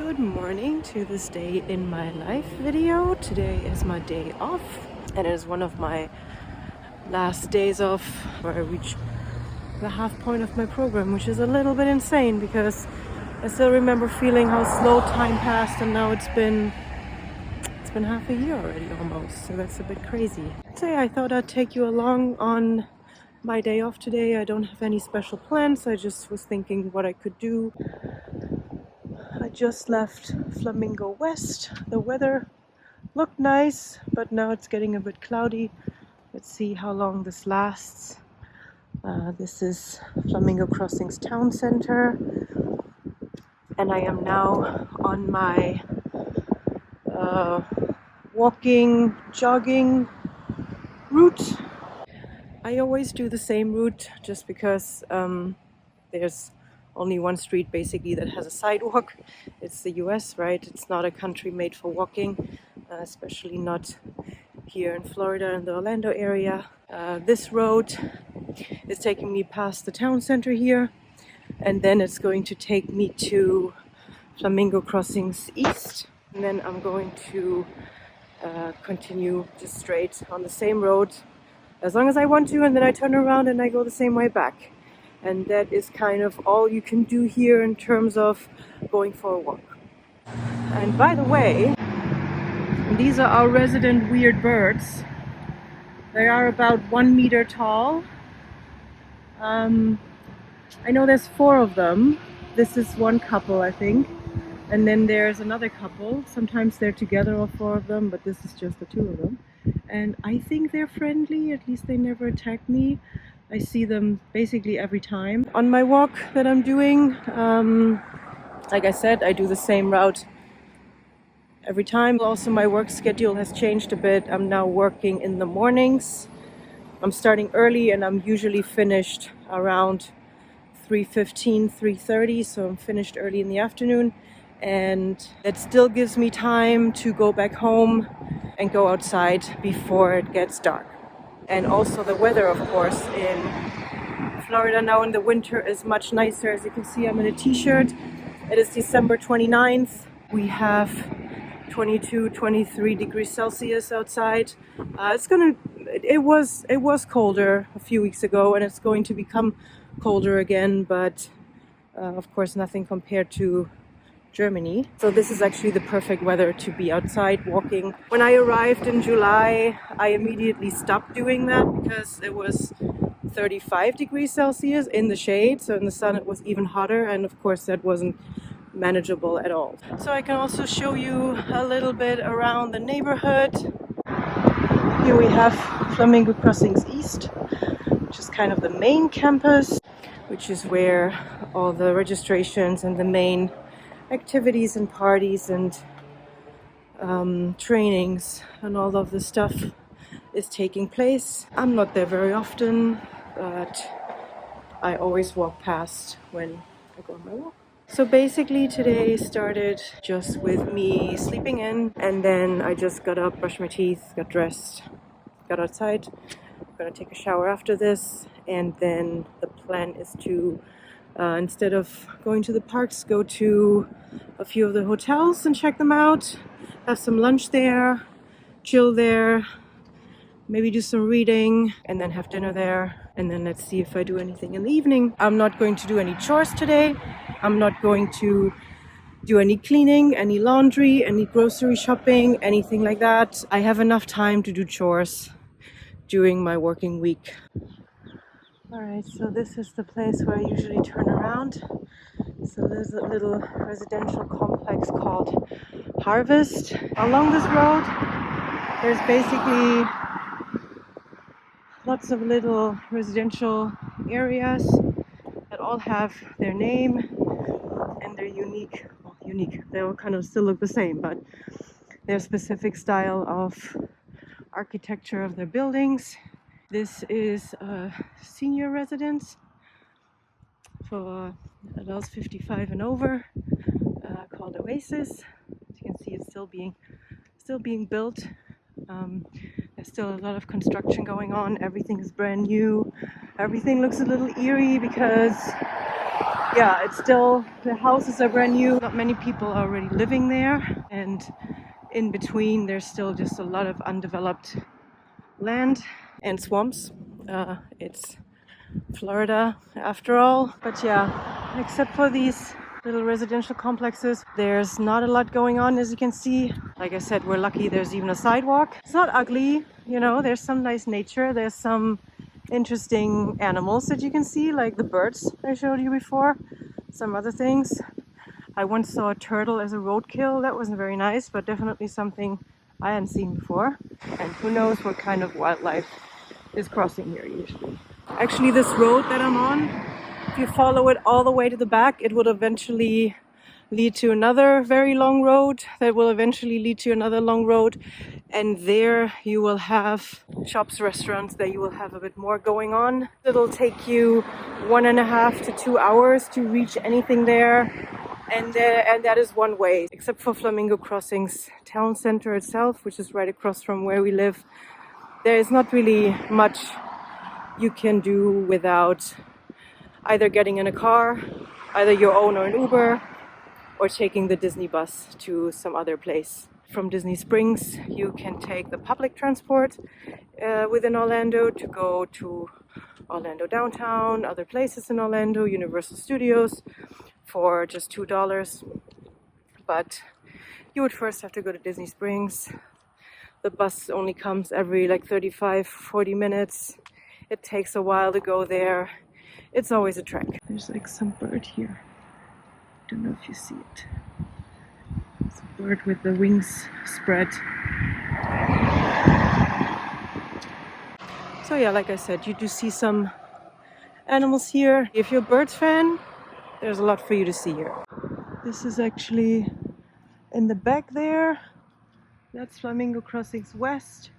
Good morning to this day in my life video. Today is my day off and it is one of my last days off where I reach the half point of my program, which is a little bit insane because I still remember feeling how slow time passed, and now it's been half a year already almost, so that's a bit crazy. So yeah, I thought I'd take you along on my day off today. I don't have any special plans. I just was thinking what I could do. I just left Flamingo West. The weather looked nice, but now it's getting a bit cloudy. Let's see how long this lasts. This is Flamingo Crossings Town Center, and I am now on my walking, jogging route. I always do the same route just because there's only one street basically that has a sidewalk. It's the US, right? It's not a country made for walking, especially not here in Florida in the Orlando area. This road is taking me past the town center here, and then it's going to take me to Flamingo Crossings East, and then I'm going to continue just straight on the same road as long as I want to, and then I turn around and I go the same way back. And that is kind of all you can do here in terms of going for a walk. And by the way, these are our resident weird birds. They are about 1 meter tall. I know there's 4 of them. This is one couple, I think. And then there's another couple. Sometimes they're together, all 4 of them, but this is just the 2 of them. And I think they're friendly. At least they never attack me. I see them basically every time. On my walk that I'm doing, like I said, I do the same route every time. Also, my work schedule has changed a bit. I'm now working in the mornings. I'm starting early and I'm usually finished around 3:15, 3:30, so I'm finished early in the afternoon. And it still gives me time to go back home and go outside before it gets dark. And also the weather, of course, in Florida now in the winter is much nicer. As you can see, I'm in a t-shirt. It is December 29th. We have 22, 23 degrees Celsius outside. It was colder a few weeks ago, and it's going to become colder again, but of course nothing compared to Germany. So this is actually the perfect weather to be outside walking. When I arrived in July, I immediately stopped doing that because it was 35 degrees Celsius in the shade. So in the sun it was even hotter, and of course that wasn't manageable at all. So I can also show you a little bit around the neighborhood. Here we have Flamingo Crossings East, which is kind of the main campus, which is where all the registrations and the main activities and parties and trainings and all of this stuff is taking place. I'm not there very often, but I always walk past when I go on my walk. So basically today started just with me sleeping in, and then I just got up, brushed my teeth, got dressed, got outside. I'm gonna take a shower after this, and then the plan is to instead of going to the parks, go to a few of the hotels and check them out, have some lunch there, chill there, maybe do some reading, and then have dinner there. And then let's see if I do anything in the evening. I'm not going to do any chores today. I'm not going to do any cleaning, any laundry, any grocery shopping, anything like that. I have enough time to do chores during my working week. Alright, so this is the place where I usually turn around. So there's a little residential complex called Harvest. Along this road, there's basically lots of little residential areas that all have their name and their unique, they all kind of still look the same, but their specific style of architecture of their buildings. This is a senior residence for adults 55 and over, called Oasis. As you can see, it's still being built. There's still a lot of construction going on. Everything is brand new. Everything looks a little eerie because yeah, it's still, the houses are brand new. Not many people are already living there. And in between, there's still just a lot of undeveloped land and swamps. It's Florida after all. But yeah, except for these little residential complexes, there's not a lot going on, as you can see. Like I said, we're lucky there's even a sidewalk. It's not ugly, you know, there's some nice nature. There's some interesting animals that you can see, like the birds I showed you before. Some other things. I once saw a turtle as a roadkill. That wasn't very nice, but definitely something I hadn't seen before. And who knows what kind of wildlife is crossing here usually. Actually, this road that I'm on, if you follow it all the way to the back, it would eventually lead to another very long road that will eventually lead to another long road. And there you will have shops, restaurants, that you will have a bit more going on. It'll take you 1.5 to 2 hours to reach anything there. And that is one way, except for Flamingo Crossings town center itself, which is right across from where we live. There is not really much you can do without either getting in a car, either your own or an Uber, or taking the Disney bus to some other place. From Disney Springs, you can take the public transport within Orlando to go to Orlando downtown, other places in Orlando, Universal Studios, for just $2. But you would first have to go to Disney Springs. The bus only comes every like 35-40 minutes. It takes a while to go there. It's always a trek. There's like some bird here. Don't know if you see it. It's a bird with the wings spread. So yeah, like I said, you do see some animals here. If you're a birds fan, there's a lot for you to see here. This is actually in the back there. That's Flamingo Crossings West.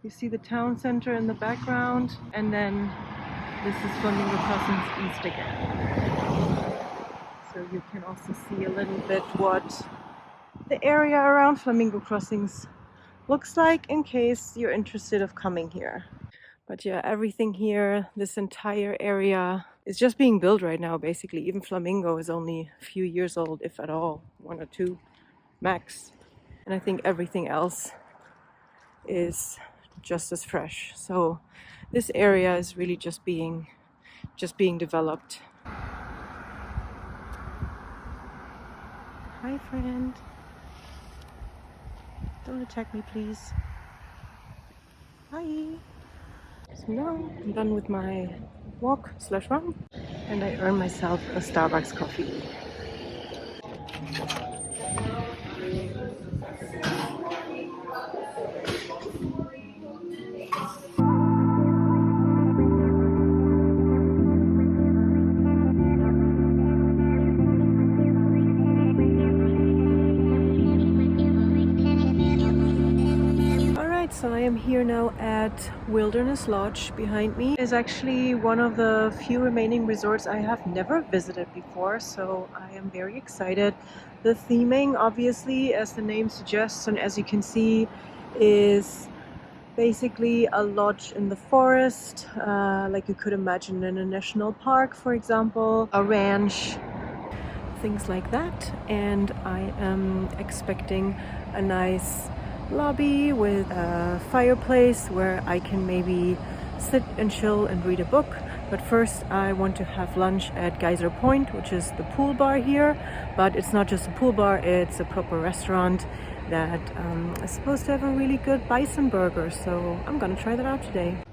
You see the town center in the background, and then this is Flamingo Crossings East again. So you can also see a little bit what the area around Flamingo Crossings looks like in case you're interested of coming here. But yeah, everything here, this entire area is just being built right now, basically. Even Flamingo is only a few years old, if at all, 1 or 2 max. And I think everything else is just as fresh. So this area is really just being developed. Hi, friend. Don't attack me, please. Hi. So now I'm done with my walk/run, and I earn myself a Starbucks coffee. So I am here now at Wilderness Lodge. Behind me is actually one of the few remaining resorts I have never visited before, so I am very excited. The theming, obviously, as the name suggests, and as you can see, is basically a lodge in the forest, like you could imagine in a national park, for example, a ranch, things like that. And I am expecting a nice lobby with a fireplace where I can maybe sit and chill and read a book. But first I want to have lunch at Geyser Point, which is the pool bar here. But it's not just a pool bar, it's a proper restaurant that is supposed to have a really good bison burger. So I'm gonna try that out today.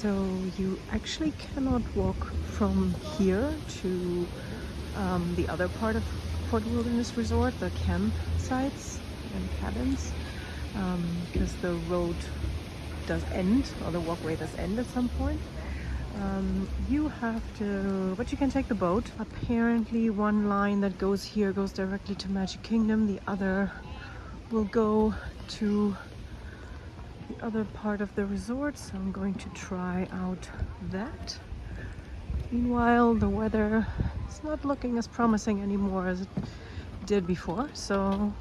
So you actually cannot walk from here to the other part of Fort Wilderness Resort, the campsites and cabins, because the road does end, or the walkway does end at some point. You have to, but you can take the boat. Apparently one line that goes here goes directly to Magic Kingdom, the other will go to the other part of the resort, so I'm going to try out that. Meanwhile, the weather is not looking as promising anymore as it did before, so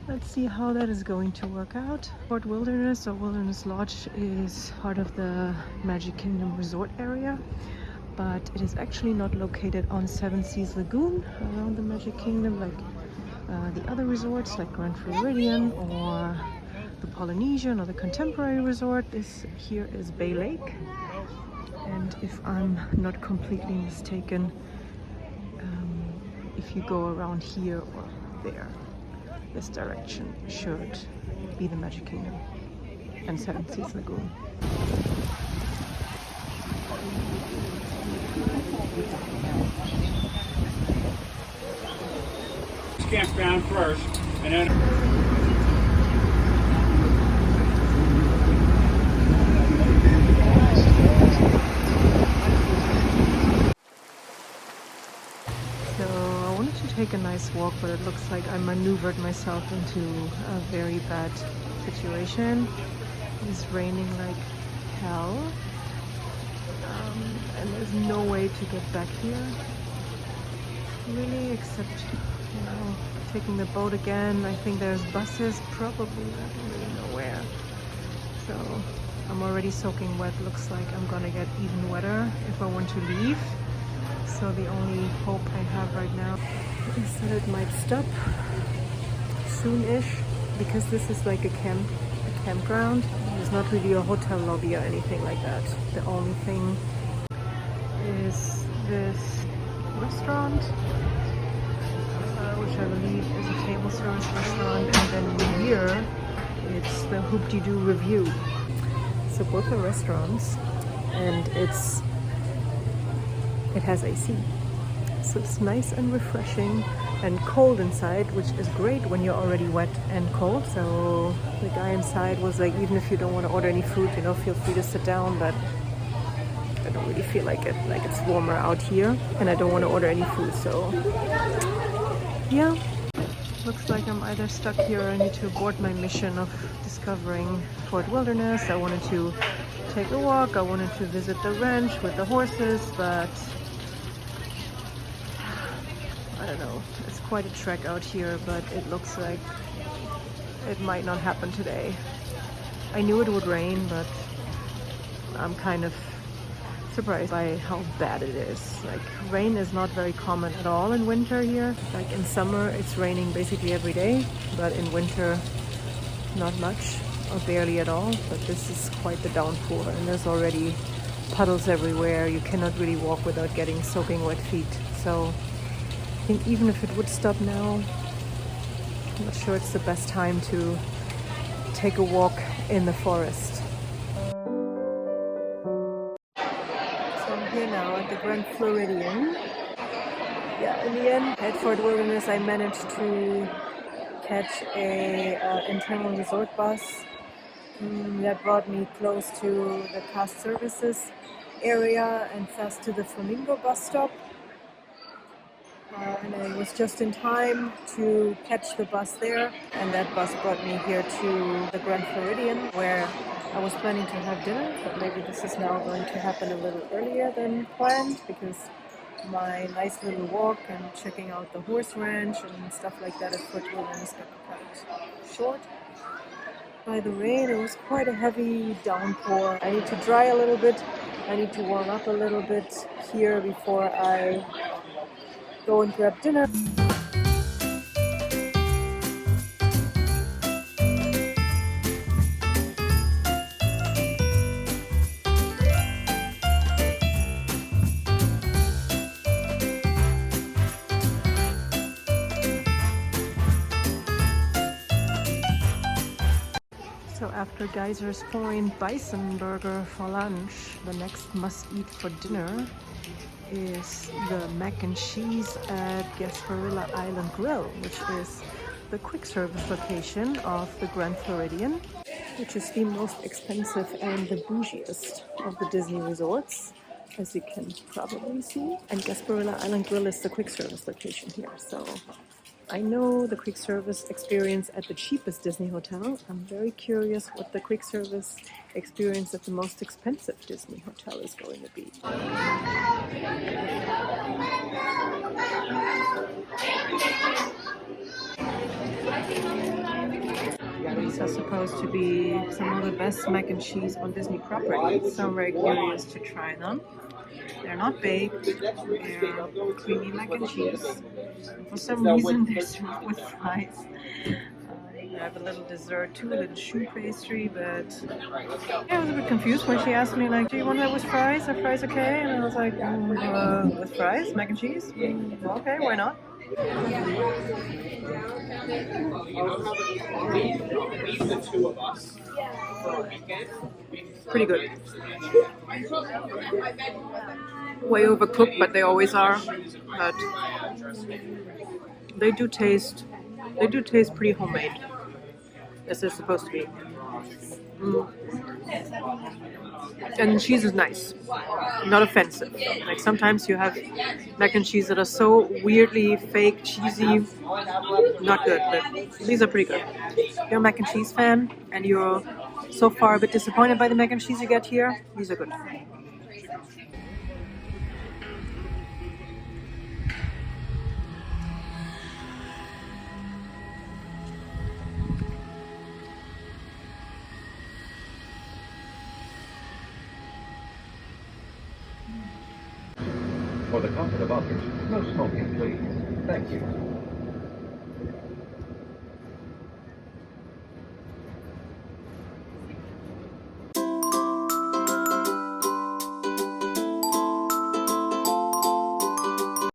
let's see how that is going to work out. Fort Wilderness, or Wilderness Lodge, is part of the Magic Kingdom resort area, but it is actually not located on Seven Seas Lagoon around the Magic Kingdom like the other resorts like Grand Floridian or the Polynesian or the Contemporary Resort. This here is Bay Lake, and if I'm not completely mistaken, if you go around here or there, this direction should be the Magic Kingdom and Seven Seas Lagoon. Campground first, and then I wanted to take a nice walk, but it looks like I maneuvered myself into a very bad situation. It's raining like hell, and there's no way to get back here really, except, you know, taking the boat again. I think there's buses, probably, I don't really know where. So I'm already soaking wet. Looks like I'm gonna get even wetter if I want to leave. So the only hope I have right now is that it might stop soon-ish, because this is like a campground. There's not really a hotel lobby or anything like that. The only thing is this restaurant, which I believe is a table service restaurant, and then here it's the Hoop-de-Doo Review. So both are restaurants, and it has AC, so it's nice and refreshing and cold inside, which is great when you're already wet and cold. So the guy inside was like, even if you don't want to order any food, you know, feel free to sit down, but I don't really feel like it. Like, it's warmer out here and I don't want to order any food, so yeah. Looks like I'm either stuck here or I need to abort my mission of discovering Fort Wilderness. I wanted to take a walk, I wanted to visit the ranch with the horses, but I don't know, it's quite a trek out here, but it looks like it might not happen today. I knew it would rain, but I'm kind of surprised by how bad it is. Like, rain is not very common at all in winter here. Like in summer it's raining basically every day, but in winter not much or barely at all. But this is quite the downpour, and there's already puddles everywhere. You cannot really walk without getting soaking wet feet. So I think even if it would stop now, I'm not sure it's the best time to take a walk in the forest. Here now at the Grand Floridian. Yeah, in the end at Fort Wilderness I managed to catch a internal resort bus that brought me close to the cast services area and fast to the Flamingo bus stop. And I was just in time to catch the bus there, and that bus brought me here to the Grand Floridian, where I was planning to have dinner, but maybe this is now going to happen a little earlier than planned, because my nice little walk and checking out the horse ranch and stuff like that at Fort Wilderness got cut short by the rain. It was quite a heavy downpour. I need to dry a little bit. I need to warm up a little bit here before I go and grab dinner. So after After Geyser's Point bison burger for lunch, the next must-eat for dinner is the mac and cheese at Gasparilla Island Grill, which is the quick service location of the Grand Floridian, which is the most expensive and the bougiest of the Disney resorts, as you can probably see. And Gasparilla Island Grill is the quick service location here. So I know the quick service experience at the cheapest Disney hotel. I'm very curious what the quick service experience at the most expensive Disney hotel is going to be. These are supposed to be some of the best mac and cheese on Disney property, so I'm very curious to try them. They're not baked, they're creamy mac and cheese. And for some reason they're served with fries. You have a little dessert too, a little choux pastry, but I was a bit confused when she asked me, like, do you want that with fries? Are fries okay? And I was like, with fries? Mac and cheese? Okay, why not? Pretty good. Way overcooked, but they always are. But they do taste pretty homemade, as they're supposed to be. And the cheese is nice, not offensive. Like sometimes you have mac and cheese that are so weirdly fake, cheesy, not good, but these are pretty good. If you're a mac and cheese fan and you're so far a bit disappointed by the mac and cheese you get here, these are good. For the comfort of others, no smoking, please. Thank you.